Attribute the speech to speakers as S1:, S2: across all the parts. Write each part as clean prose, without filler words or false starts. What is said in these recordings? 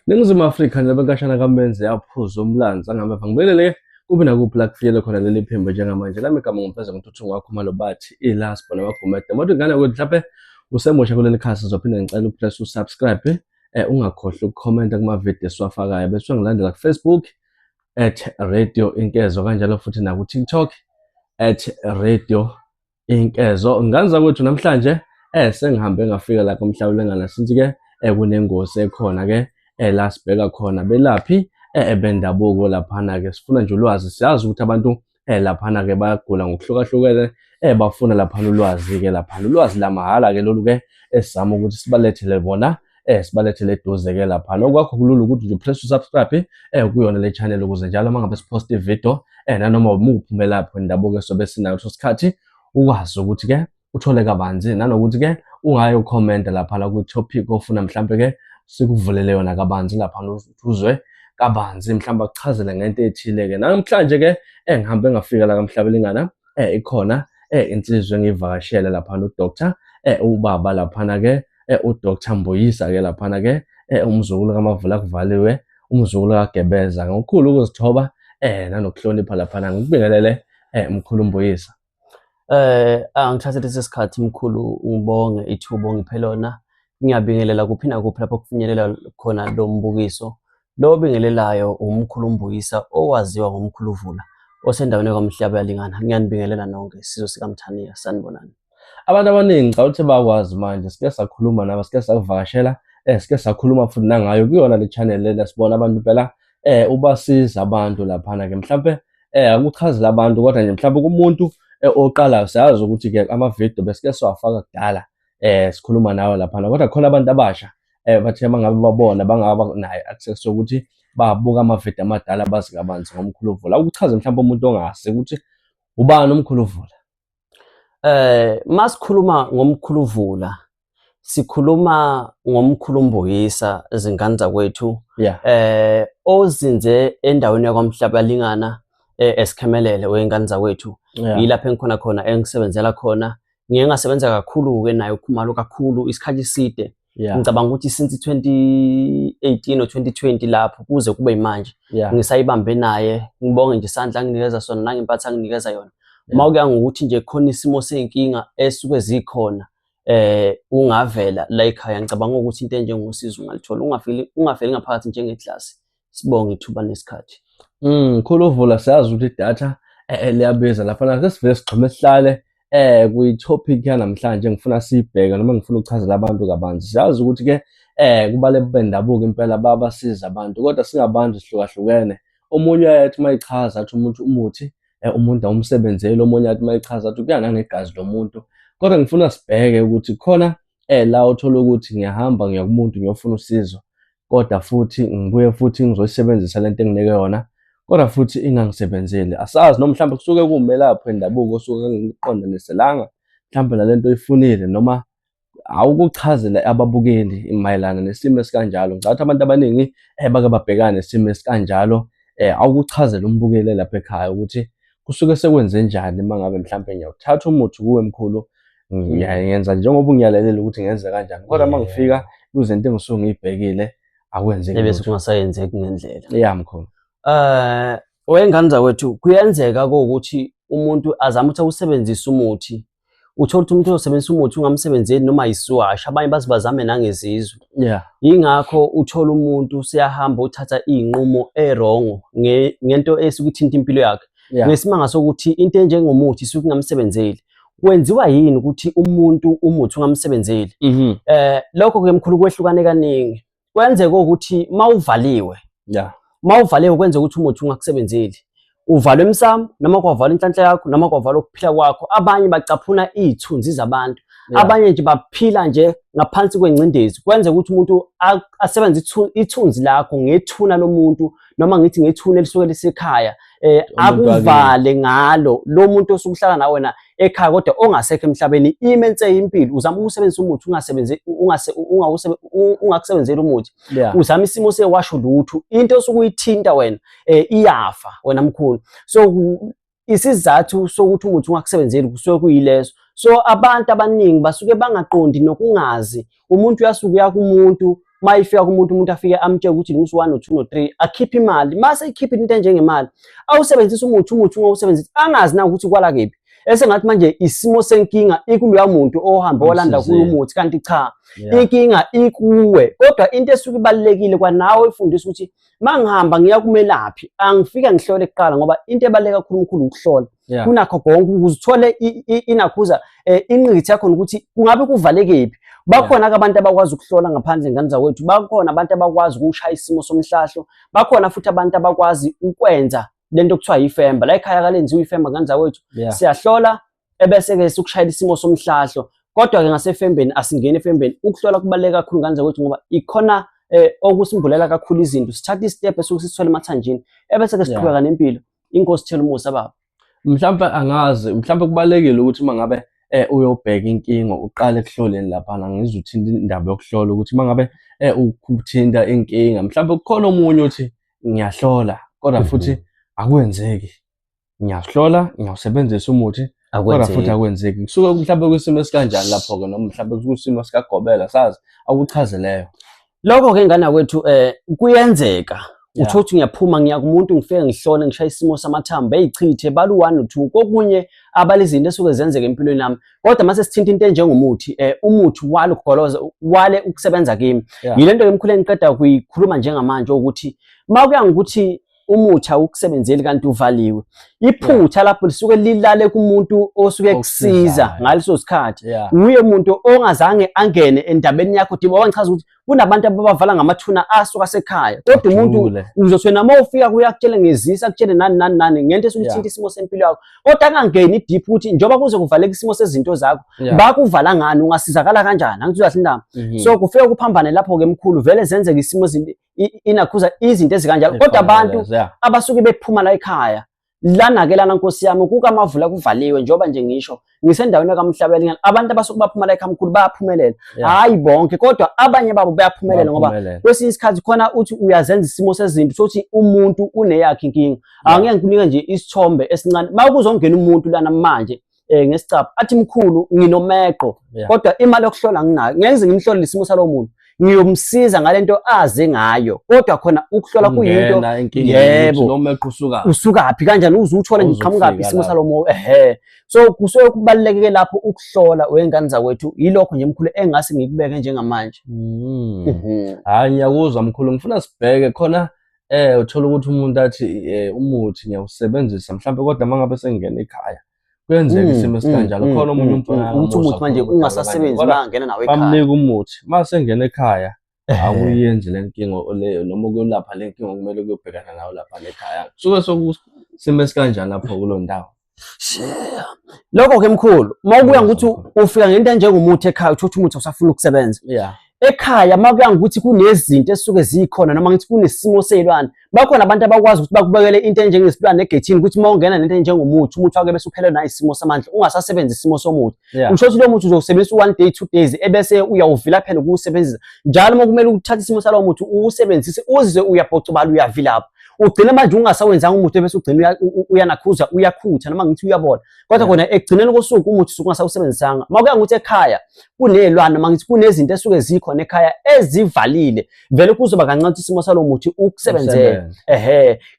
S1: Ningizimu Afrika nabakashana kamenze yaphuza umlanzi angameva ngibelele kube nakuphi la kufikele khona leli phembe njengamanje lami igama ngumfeza ngithuthu ngakho malo bathi ilaspo namagumede modwa ngane ukuthi mhlawumbe usemusha kuleli khasi uzophinda ngicela upress usubscribe ungakhohlwa ukucomment kuma video esiwafakayo bese ungilandela ku Facebook @radio inkezo kanjalo futhi na ku TikTok @radio inkezo. Nganza kwethu namhlanje sengihambe ngafika la komhlawulengana since ke kunengozi ekhona ke la sibheka khona belaphi bendabuko laphana ke sifuna nje ulwazi siyazi ukuthi abantu laphana ke bayagula ngokuhlukahlukene bafuna laphana ulwazi ke laphana ulwazi la mahala ke lolu ke esizama ukuthi sibalethele bona sibalethele eduze ke laphana okwakho kulula ukuthi nje press subscribe kuyona le channel ukuze njalo mangabe sipost ivideo nanoma umuphume lapho indabuko esobe sinayo sikhathi ukwazi ukuthi ke uthole kabanzi nanokuthi ke ungayo comment lapha ku topic ofuna mhlambe ke sikuvulele yona kabanzi lapha uzwe kabanzi mhlamba akuchazele ngento ethile ke namhlanje ke ngihambe ngafika la kamhlabelingana ikhona insizwe engivakashele lapha uDr ubaba lapha ke uDr Mbuyisa ke lapha ke umzukulu kaMavula kuvaliwe umzukulu kaGebeza ngokukhulu ukuzithoba nanokuhlonipha lapha ngikubingelele mkhulu Mbuyisa.
S2: Angithathe lesi sikhathi mkhulu ngibonge ithubo ngiphelona ngiyabingelela kuphi nakuphi lapho kufinyelela khona lo mbukiso lo bingelelayo umkhulu Mbuyisa owaziwa ngomkhulu Vula osendaweni kaMhlabelingana. Ngiyanibingelela nonke sizwe sikaMthaniya sanibonani.
S1: Abantu abaningi xa uthi bakwazi manje sike sakhuluma nabo sike sakuvakashela sike sakhuluma futhi nangayo kuyona le channel le sibona abantu phela ubasiza abantu lapha ke mhlawumbe akuchazela abantu kodwa nje mhlawumbe kumuntu oqala siyazi ukuthi ke ama video besike siwafaka kudala sikhuluma nawe lapha kodwa khona abantu abasha bathe mangabe babona bangaba nayo access ukuthi babuka ama video amadala bazi kabanzi ngomkhulu Vula. Ukuchaza mhlawumbe umuntu ongase ukuthi ubani umkhulu Vula.
S2: Masikhuluma ngomkhulu Vula sikhuluma ngomkhulu Mbuyisa izingane zakwethu ozinze endaweni yakwaMhlabelingana esikhemelele wengane zakwethu yilapha engikhona khona engisebenzela khona. Ngike ngasebenza kakhulu ke naye ukhumalo kakhulu isikhathi eside ngicabanga ukuthi since 2018 or 2020 lapho kuze kube manje ngisayibambe naye. Ngibonge nje isandla nginikeza sona nangempatha nginikeza yona mawukuya ngokuthi nje khona isimo senkinga esuke zikhona ungavela la ekhaya ngicabanga ukuthi into enjengosizo ungalithola ungafeli ngaphakathi njengeklasi. Sibonge ithuba nesikhathi.
S1: Mkhulu Vula siyazi ukuthi idatha liyabiza lapha sesivele sigxume sihlale kuyi-topic yanamhlanje ngifuna siyibheke noma ngifuna ukuchazela abantu kabanzi. Siyazi ukuthi ke kubale bendabuko impela babasiza abantu kodwa singabantu sihlukahlukene. Omunye uyathi mayichaza athi umuntu umuthi umuntu awumsebenzeli, omunye athi mayichaza athi kuyana ngegazi lomuntu. Kodwa ngifuna sibheke ukuthi khona la uthola ukuthi ngiyahamba ngiya kumuntu ngiyofuna usizo kodwa futhi ngibuye futhi ngizosebenzisa lento enginike yona kodwa futhi ingangisebenzeli. Asazi noma mhlawumbe kusuke kume lapho endabuko osuke ngiqondaniselanga mhlawumbe nalento oyifunile noma awukuchazela ababukeli imayelana nesimo esikanjalo. Ngicabanga abantu abaningi bake babhekana nesimo esikanjalo awukuchazela umbukeli lapha ekhaya ukuthi kusuke sekwenze njani mangabe mhlawumbe ngiyawuthatha umuthi kuwe mkhulu ngiyenza njengoba ungiyalelele ukuthi ngenze kanjani kodwa mangifika kuzinto engisuke ngiyibhekile akwenzeki
S2: bese kungasayenzeki ngendlela.
S1: Mkhulu.
S2: Wengane zakwethu kuyenzeka ukuthi umuntu azama ukuthi usebenzise umuthi uthola ukuthi umuntu osebenzisa umuthi ungamsebenzeli noma isiwasha abanye bazame nangezizwe. Ingakho uthola umuntu siyahamba uthatha inqumo errong ngento esuke ithinta impilo yakhe ngesimanga sokuthi into enjengomuthi isuke ingamsebenzeli. Kwenziwa yini ukuthi umuntu umuthi ungamsebenzeli? Lokho ke mkhulu kwehlukane kaningi. Kwenzeka ukuthi mawuvaliwe mawuvaliwe kwenza ukuthi umuthi ungakusebenzeli. Uvalwe emsamo noma kwavalwa inhlanhla yakho noma kwavalwa ukuphila kwakho. Abanye bacaphuna izithunzi zabantu, abanye nje baphila nje ngaphansi kwengcindezi. Kwenza ukuthi umuntu asebenze ithunzi lakho ngethuna lomuntu noma ngithi ngethuna elisuke lisekhaya akuvale ngalo lo muntu osukuhlala nawe wena ekhaya kodwa ongasekho emhlabeni imenze impilo. Uzama ukusebenzisa umuthi ungakusebenzeli umuthi. Uzama isimo sewasho lutho into osukuyithinta wena iyafa wena mkhulu. So isizathu sokuthi umuthi ungakusebenzeli kusuke kuyileso. So abantu abaningi basuke bangaqondi nokungazi. Umuntu uyasuka uya kumuntu, mayifika kumuntu umuntu afike amtshela ukuthi ngisi 1 no 2 no 3 akhipha imali. Mase ikhipha into enjengemali, awusebenzisa umuthi ungawusebenzisa angazi na ukuthi kwala kephi. Esengathi manje isimo senkinga ikuloya muntu ohamba olanda kulo umuthi kanti cha, inkinga ikuwe. Kodwa into esuke ibalekile kwanawe ifundisa ukuthi mangihamba ngiya kumelaphi angifika ngihlole kuqala ngoba into ebaleka kakhulu ukuhlola. Kunakho konke ukuzithole inakhuza inqithi yakho ukuthi kungabe kuvalekephi. Bakhona abantu abakwazi ukuhlola ngaphandle ngani zawethu, bakhona abantu abakwazi ukushaya isimo somhlahlo, bakhona futhi abantu abakwazi ukwenza lento okuthiwa ifemba. La ekhaya kalenziwa ifemba ngani zawethu, siyahlola ebese ke sikushayela isimo somhlahlo. Kodwa ke ngasefembeni asingene efembeni, ukuhlola kubaleka kakhulu ngani zawethu ngoba ikhona okusimvulela kakhulu izinto. Sithatha istep esokusithole emathanjeni ebese ke siqhubeka nempilo. Inkosi thela umusa baba.
S1: Mhlawumbe angazi, mhlawumbe kubalekile ukuthi mangabe uyobheka inkinga uqale ekuhloleni lapha, ngizwe uthinta indaba yokuhlola ukuthi mangabe ukuthinta inkinga mhlawumbe kukhona omunye uthi ngiyahlola kodwa futhi akwenzeki, ngiyahlola ngiyawusebenzisa umuthi kodwa futhi akwenzeki. Kusuke mhlawumbe kwisimo esikanjani lapho ke, noma mhlawumbe kwisimo sikagobela sazi akuchazeleyo
S2: lokho ke ngana kwethu. Kuyenzeka uthothi ngiyaphuma ngiya kumuntu ngifike ngihlole ngishaya isimo samathambo eyichithe balu 1 no 2 kokunye abalizinto esuke zenzeke empilweni nami. Kodwa mase sithinta into enjengomuthi, umuthi wale ukugoloza wale ukusebenza kimi. Yilento ke emkhulu engiqeda kuyikhuluma njengamanje ukuthi makuya ngokuthi umuthi awukusebenzeli kanti uvaliwe, iphutha lapho lisuke lilale kumuntu osuke kusiza ngaleso sikhathi. Uye umuntu ongazange angene endabeni yakho diba wangichaza ukuthi kunabantu abavala ngamathuna asuka sekhaya. Kodwa umuntu uzothi noma ufika kuyakutshela ngezisa akutshele nani ngento esukuthinta isimo sempilo yakho, kodwa angangeni deep ukuthi njoba kuze kuvaleka isimo sezinto zakho bakuvala ngani, ungasizakala kanjani, angizwahle indaba. So kufika kuphambane lapho ke emkhulu vele zenzeka isimo inakhuza izinto ezikanjalo. Kodwa abantu abasuke bephuma la ekhaya lana ke lana nkosi yami kuka mavula kuvaliwe njoba nje ngisho ngisendaweni kaMhlabelingani, abantu abasuke baphuma la ekhaya mkhulu bayaphumelela. Hayi bonke kodwa abanye babo bayaphumelela ngoba kwesinye isikhathi khona uthi uyazenza isimo sezinto sokuthi umuntu uneyakhe inkinga. Angeke ngikunike nje isithombe esincane makuzongena umuntu lana manje ngesicapha athi mkhulu nginomeqo kodwa imali yokuhlola nginayo, ngenze ngimhlole isimo salo muntu ngiyomsiza ngalento aze ngayo. Kodwa khona ukuhlola kuyinto yebo
S1: nomeqo
S2: usukaphi kanjani uzuthola ngiqhamukaphi isimo salomo. So kusuke kubalekeke lapho ukuhlola wengane zakwethu. Yilokho nje mkhulu engase ngikubeke njengamanje.
S1: Hayi ngiyakuzwa mkhulu, ngifuna sibheke khona uthola ukuthi umuntu athi umuthi ngiyawusebenzisa mhlawumbe kodwa mangabe sengena ekhaya kuyenzeka isimo esikanjalo. Khona omunye umfana
S2: ukuthi umuthi manje ungasasebenzi bangena nawe ekhaya,
S1: bamnika umuthi mase ngena ekhaya akuyenzi lenkinga oleyo noma ukulapha lenkinga kumele kuyobhekana nayo lapha ekhaya. Suke sokusimo esikanjani lapho kulo ndawo.
S2: Lokho ke mkhulu mawubuya ukuthi ufika ngento enjengomuthi ekhaya uthothi umuthi usafuna ukusebenza ekhaya, makuya ngokuthi kunezinto esuke zikhona noma ngithi kunesimo sezilwane, bakhona abantu abakwazi ukuthi bakubekele into enjengesilwane egethini ukuthi mawungena nento enjengomuthi umuthi wakhe bese uphelelwe na isimo samandla ungasasebenza isimo somuthi. Ngisho ukuthi lo muthi uzosebenzisa 1 day 2 days ebese uyawuvila phela ukuwusebenzisa njalo makumele ukuthatha isimo salo muthi uwusebenzise uze uyabhocobala uyavilapha ugcina manje ungasawenzanga umuthi bese ugcina uyanakhuza uyakhutha noma ngithi uyabola. Kodwa khona ekugcineni kosuku umuthi usungasawusebenzisanga. Makuya ngokuthi ekhaya kunelwane noma ngithi kunezinto esuke zikhona ekhaya ezivalile vele kuzoba kancane isimo salo muthi ukusebenzele.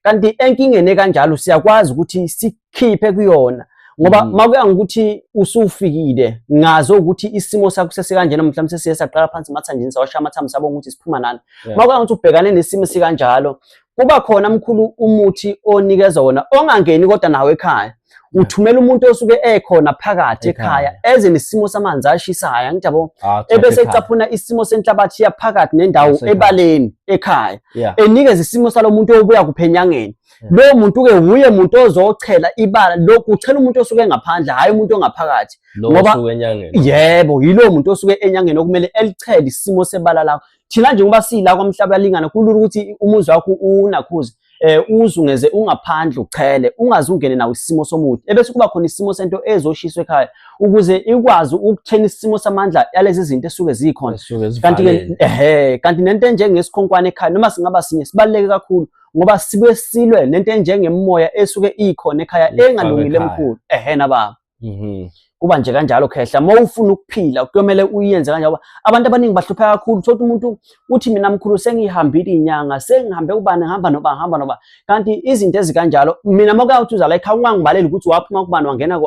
S2: Kanti enkingeni kanjalo siyakwazi ukuthi sikhiphe kuyona ngoba makuya ngokuthi usufikile ngazo ukuthi isimo sakho sesekanjena mhlawumbe sesiye saqala phansi mathanjeni sawashaya amathambo sabona ukuthi siphuma nani. Makuya ngokuthi ubhekane nesimo sikanjalo kuba khona mkhulu umuthi onikeza wona ongangeni kodwa nawe ekhaya. Uthumela umuntu osuke ekhona phakathi ekhaya eze nesimo samanzi ashisayo ngijabo ebese ecaphuna isimo senhlabathi yaphakathi nendawo ebaleni ekhaya enikeza isimo salo muntu obuya kuphenyangeni. Lo muntu ke uye umuntu ozochela ibala lokhu uchela umuntu osuke ngaphandle hayi umuntu ongaphakathi
S1: ngoba
S2: yebo yilo muntu osuke enyangeni okumele elichele isimo sebala lakho. Thina nje ngoba sila kwaMhlabelingani kulula ukuthi umuzi wakho unakhuze uzungeze ungaphandle uchele ungaze ungene nawo isimo somuthi ebese kuba khona isimo sento ezoshiswa ekhaya ukuze ikwazi ukuthena isimo samandla yalezi zinto esuke zikhona kanti nento enjengesikhonkwane ekhaya noma singaba sinye sibaleke kakhulu ngoba sibe silwe nento enjengemoya esuke ikhona ekhaya engalungile emkhulu nababa kuba nje kanjalo khehla mawufuna ukuphila kuyomela uyenze kanjalo abantu abaningi bahlupheka kakhulu thothi umuntu uthi mina mkhulu sengihambile inyanga sengihambe ubani hamba noba kanti izinto ezikanjalo mina makuyathi uzala ekhaya ungangibaleli ukuthi waphuma kubani wangena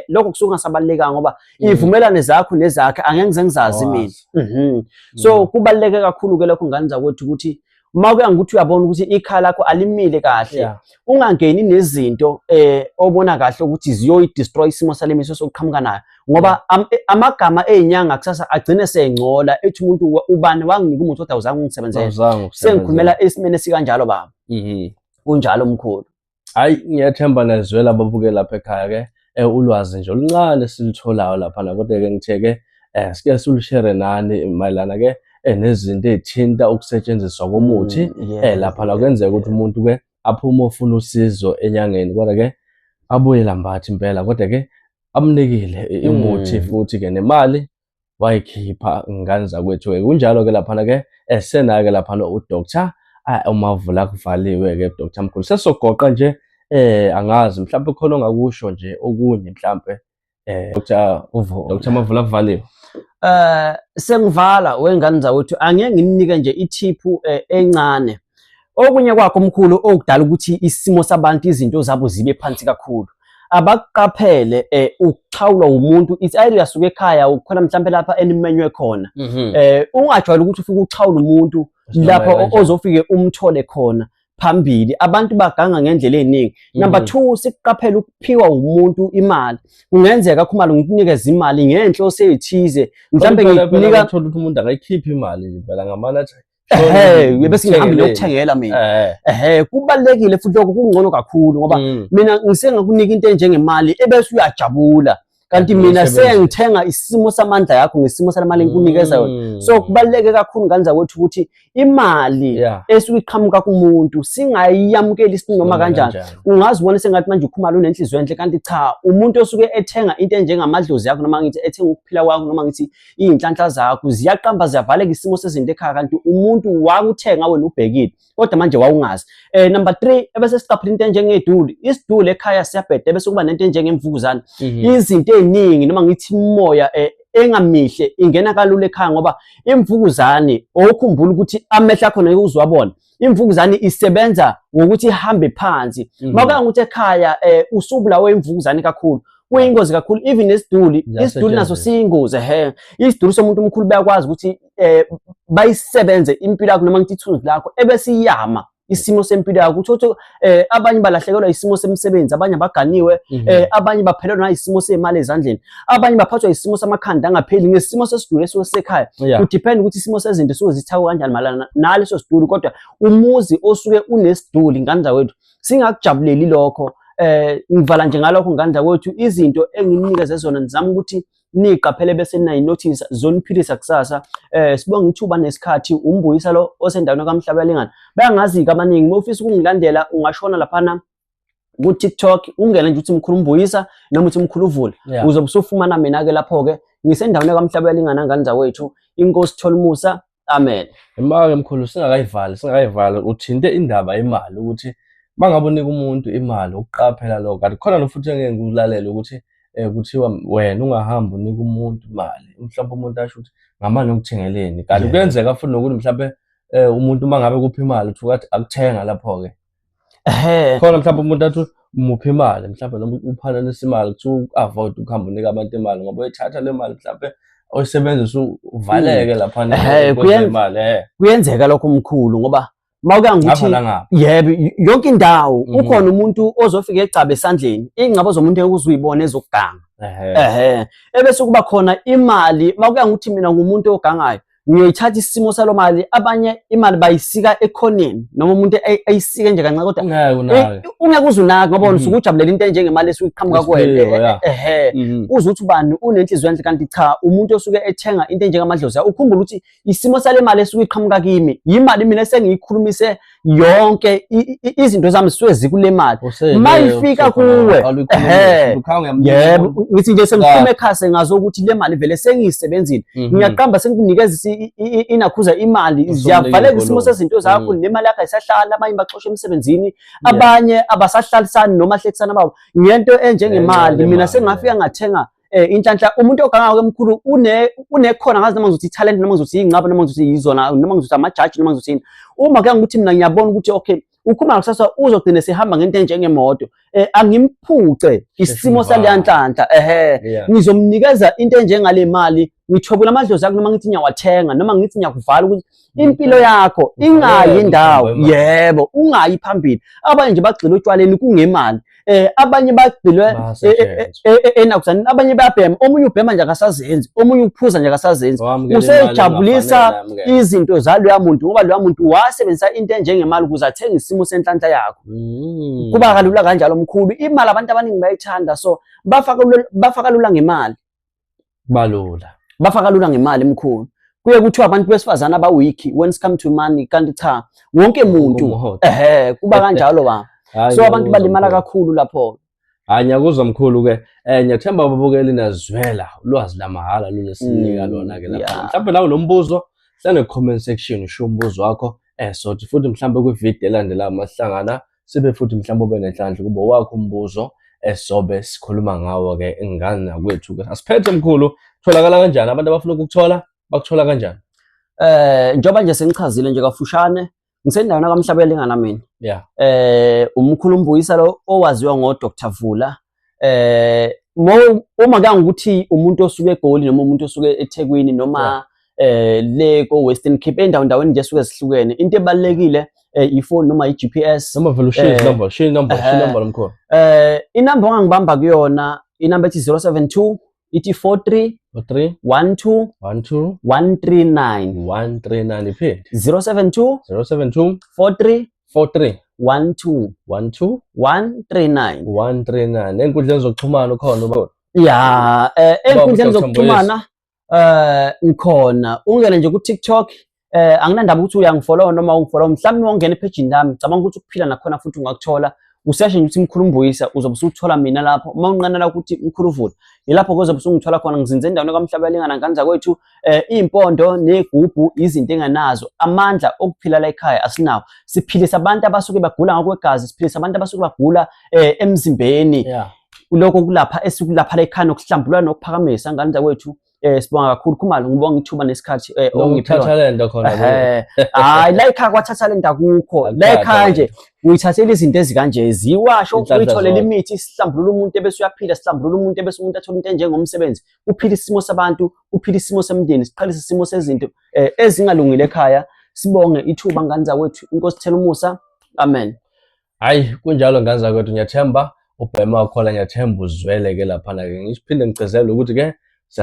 S2: lokho kusuka ngasabaleka ngoba ivumelane zakho nezakhe angeke ngizazi mina so kubaleke kakhulu ke lokho ngani zakwethu ukuthi mawukuya ukuthi uyabona ukuthi ikhaya lakho alimile kahle ungangeni nezinto obona kahle ukuthi ziyoyi destroy isimo salemiso sokuqhamuka nayo ngoba amagama ezinyanga kusasa agcine sengcola ethi umuntu ubani wanginika umuthi kodwa uzange ungisebenzele sengikhulumela esimene sikanjalo baba kunjalo mkhulu
S1: hayi ngiyathemba nezwela ababuke lapha ekhaya ke ulwazi nje oluncane silitholayo lapha na kodwa ke ngithe ke sike silishare nani mayelana ke nezinto ezithinta ukusetshenziswa komuthi lapha la kwenzeka ukuthi umuntu ke aphuma ofuna usizo enyangeni kodwa ke abuye lambathi impela kodwa ke amnikile imuthi futhi ke nemali wayikhipha ngani zakwethu ke kunjalo ke lapha ke esena ke lapha uDr uMavula kuvaliwe ke Dr Mkhulu sesogoqa nje angazi mhlawumbe khona ongakusho nje okunye mhlawumbe Dr Mavula kuvaliwe
S2: sengivala wengane zawethu angeke nginike nje ithiphu encane okunye kwakho omkhulu okudala ukuthi isimo sabantu izinto zabo zibe phansi kakhulu abaqaphele ukuchawulwa umuntu ithi ayike yasuka ekhaya ukhona mhlawumbe lapha enimenywe khona ungajwayele ukuthi ufike uchawula umuntu lapha ozofike umthole khona phambili abantu baganga ngendlela eziningi number 2 sikuqaphela ukuphiwa umuntu imali kungenzeka khumalo ngikunikeza imali ngenhloso ezithize mhlambe ngikunika
S1: uthola ukuthi umuntu akayikhiphi imali phela ngamalathi
S2: bese ngihambe lokuthengela mina kubalekile futhi lokho kungcono kakhulu ngoba mina ngisengakunika into enjengemali ebese uyajabula kanti mina sengithenga isimo samandla yakho ngesimo salemali engikunikeza yona so kubaleke kakhulu ngani zakwethu ukuthi imali esuke iqhamuka kumuntu singayiyamukeli isinoma kanjani ungazibona sengathi manje ukhumala unenhliziyo enhle kanti cha umuntu osuke ethenga into enjengamadlozi yakho noma ngithi ethenga ukuphila kwakho noma ngithi izinhlanhla zakho ziyaqamba ziyavaleka isimo sezinto ekhaya kanti umuntu wakuthenga wena ubhekile kodwa manje wawungazi number 3 ebese siqaphela into enjengeduli isiduli ekhaya siyabheda bese kuba nento enjengemvukuzane izinto eziningi noma ngithi imoya engamihle ingena kalula ekhaya ngoba imvukuzane okukhumbula ukuthi amehla khona ukuzwabona imvukuzane isebenza ngokuthi ihambe phansi maka ukuthi ekhaya usubulawe imvukuzane kakhulu kuyingozi kakhulu even isiduli naso siyingozi isiduli somuntu omkhulu bayakwazi ukuthi bayisebenze impilo yakho noma ngithi ithunzi lakho ebese iyama isimo sempilo yakho ukuthi abanye balahlekelwa isimo semsebenzi abanye abaganiwe abanye baphelelwa na isimo semali ezandleni abanye baphathwa isimo samakhanda angapheli ngesimo sesiduli esekhaya kudepend ukuthi isimo sezinto suke zithawo kanjani malana naleso siduli kodwa umuzi osuke unesiduli ngani zawethu singakujabuleli lokho ngivala nje ngalokho ngani zawethu izinto engininikeze zona nizama ukuthi niqaphele bese ninayi notice zoniphilisa kusasa sibonga ithuba nesikhathi umbuyisa lo osendaweni kaMhlabelingana bayangazi kabaningi mofisa ukungilandela ungashona laphana ku TikTok ungene nje uthi Mkhulu Mbuyisa noma uthi Mkhulu Vula uzobe usufumana mina ke lapho ke ngisendaweni kaMhlabelingana ngani zawethu inkosi Tholumusa amen
S1: imake Mkhulu singakayivala uthinte indaba imali ukuthi bangabonika umuntu imali ukuqaphela lokho kanti khona lo futhi engeke ngulalela ukuthi kuthiwa wena ungahamba unika umuntu imali mhlawumbe umuntu asho ukuthi ngamani ngokuthengeleni kanti kuyenzeka futhi nokuthi mhlawumbe umuntu mangabe kuphi imali uthi ukuthi akuthenga lapho ke khona mhlawumbe umuntu athi umuphi imali mhlawumbe noma uphananisa imali kuthi uavoid ukuhamba unika abantu imali ngoba uyithatha le mali mhlawumbe oyisebenzisa uvaleke lapha imali
S2: kuyenzeka lokho omkhulu ngoba mawuka ngithi yebo yonke indawo ukhona umuntu ozofika egcabe esandleni ingcabo zomuntu ekuzuyibona ezokuganga ebese kuba khona imali mawuka ngithi mina ngumuntu ogangayo ngiyoyithatha isimo salo mali abanye imali bayisika ekhoneni noma umuntu ayisike nje kancane kodwa ungeke uzunaka ngoba usuke ujabulela into enjengemali esukuqhamuka kuwena uze uthi ubani unenhliziyo enhle kanti cha umuntu osuke ethenga into enjengamadlozi ukhumbula ukuthi isimo sale mali esuke iqhamuka kimi imali mina esengiyikhulumise yonke izinto zami zisuke zikule mali mayifika kuwe yebo ngithi nje sengiphuma ekhaya ngazo ukuthi le mali vele sengiyisebenzile ngiyaqamba sengikunikeza inakhuza imali ziyavaleka isimo sezinto zakho nemali yakho ayisahlala abanye baxoshwe emsebenzini abanye abasahlalisani noma hlekisana babo ngento enjengemali mina sengafika ngathenga inhlanhla umuntu oganga kwemkhulu unekhona ngazi noma ngizothi talent noma ngizothi ingcaba noma ngizothi yizona noma ngizothi amajaji noma ngizothi uma kuya ukuthi mina ngiyabona ukuthi okay ukhuma kusasa uzogcina sehamba ngento enjengemoto angimphuce isimo sale nhlanhla ngizomnikeza into enjengale mali ngithobula amadlozi akho noma ngithi nyawathenga noma ngithi nyakuvala ukuthi impilo yakho ingayi indawo yebo ungayi phambili abanye nje bagcila utshwaleni kungemali abanye bagcilwe enakuzani abanye bayabhema omunye ubhema nje akasazenzi omunye ukuphuza nje akasazenzi usejabulisa izinto zaloya muntu ngoba loya muntu wasebenzisa into enjengemali ukuze athenge isimo senhlanhla yakho kuba kalula kanjalo omkhulu imali abantu abaningi bayithanda so bafaka lula ngemali bafaka lula ngemali emkhulu kuye kuthiwa abantu besifazana abawiki when it come to money kanti cha wonke umuntu kuba kanjalo ba so abantu balimala kakhulu lapho
S1: nyakuzwa mkhulu ke ngiyathemba babukeli nazwela ulwazi lamahala lolesinika lona ke lapha mhlawumbe nawo lo mbuzo hlane comment section usho umbuzo wakho sothi futhi mhlawumbe ku video elandelayo masihlangana sibe futhi mhlawumbe ube nenhlanhla kuba wakho umbuzo sobe sikhuluma ngawo ke ingane nakwethu ke asiphethe mkhulu tholakala kanjani abantu abafuna ukukuthola bakuthola kanjani
S2: njoba nje sengichazile nje kafushane ngisendaweni kaMhlabelingana na mina umkhulu Mbuyisa lo owaziwa ngo Dr Vula uma kanga ukuthi umuntu osuke eGoli noma umuntu osuke eThekwini noma le ko Western Cape endaweni nje suke sihlukene into ebalekile ifoni noma iGPS
S1: noma vele share number lomkhulu
S2: inamba ongangibamba kuyona inamba ethi 072 ithi 43 12 139
S1: iphindi
S2: 072 43 12 139
S1: enkundleni zokuxhumana ukhona
S2: enkundleni zokuxhumana ngikhona ungene nje ku TikTok anginandaba ukuthi uyangifollow noma ungifollow mhlawumbe ungene epage yami ngicabanga ukuthi ukuphila nakhona futhi ungakuthola useshe nje ukuthi Mkhulu Mbuyisa uzobe usuthola mina lapho uma unqanela ukuthi Mkhulu Vula yilapho kuzobe usungithola khona ngizinze endaweni kaMhlabelingana nganza kwethu impondo negubu izinto enganazo amandla okuphila la ekhaya asinawo siphilisa abantu abasuke bagula ngokwegazi siphilisa abantu abasuke bagula emzimbeni lokho kulapha esikulapha la ekhaya nokuhlambulula nokuphakamisa nganza kwethu sibonga kakhulu Khumalo ngibonga ithuba nesikhathi
S1: ongiphelele khona
S2: hayi la ekhaya kwathathalenda kukho la ekhaya nje uyithathela izinto ezikanje ziwasho uyitholela imithi sihlambulula umuntu ebese uyaphila sihlambulula umuntu ebese umuntu athola into njengomsebenzi uphila isimo sabantu uphila isimo semndeni siqhalisa isimo sezinto ezingalungile ekhaya sibonge ithuba nganza kwethu inkosi thela umusa amen
S1: hayi kunjalo nganza kwethu ngiyathemba ubhema wakhola ngiyathemba uzwele ke lapha na ke ngiphinde ngicezela ukuthi ke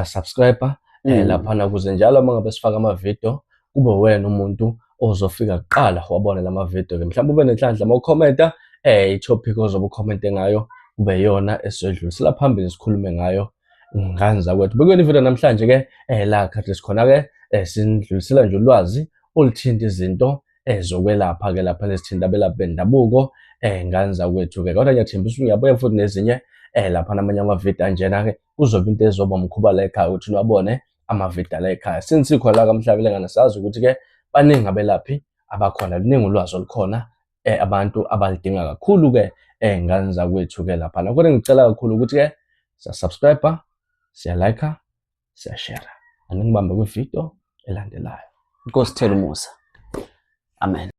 S1: subscribe lapha ukuze njalo mangabe sifaka ama video kube wena umuntu ozofika kuqala wabona lama video ke mhlawumbe ube nenhlanhla mawukhomenta i-topic ozobe ucommente ngayo kube yona esodlulisela phambili sikhulume ngayo nganza kwethu bekweni video namhlanje ke la khathi sikhona ke sindlulisela nje ulwazi oluthinta izinto ezokwelapha ke lapha lesithinta belapha bendabuko nganza kwethu ke kodwa ngiyathembisa uyabuya futhi nezinye lapha namanye ama-video anjena ke kuzobe into ezoba mkhuba la ekhaya ukuthi nabone ama-video la ekhaya sinisikhona la kaMhlabelingana sazi ukuthi ke baningi abelaphi abakhona luningi ulwazi olukhona abantu abalidinga kakhulu ke nganza kwethu ke lapha kodwa ngicela kakhulu ukuthi ke subscribe siya like siya share aningibambe kwi video elandelayo
S2: inkosi thela umusa amen.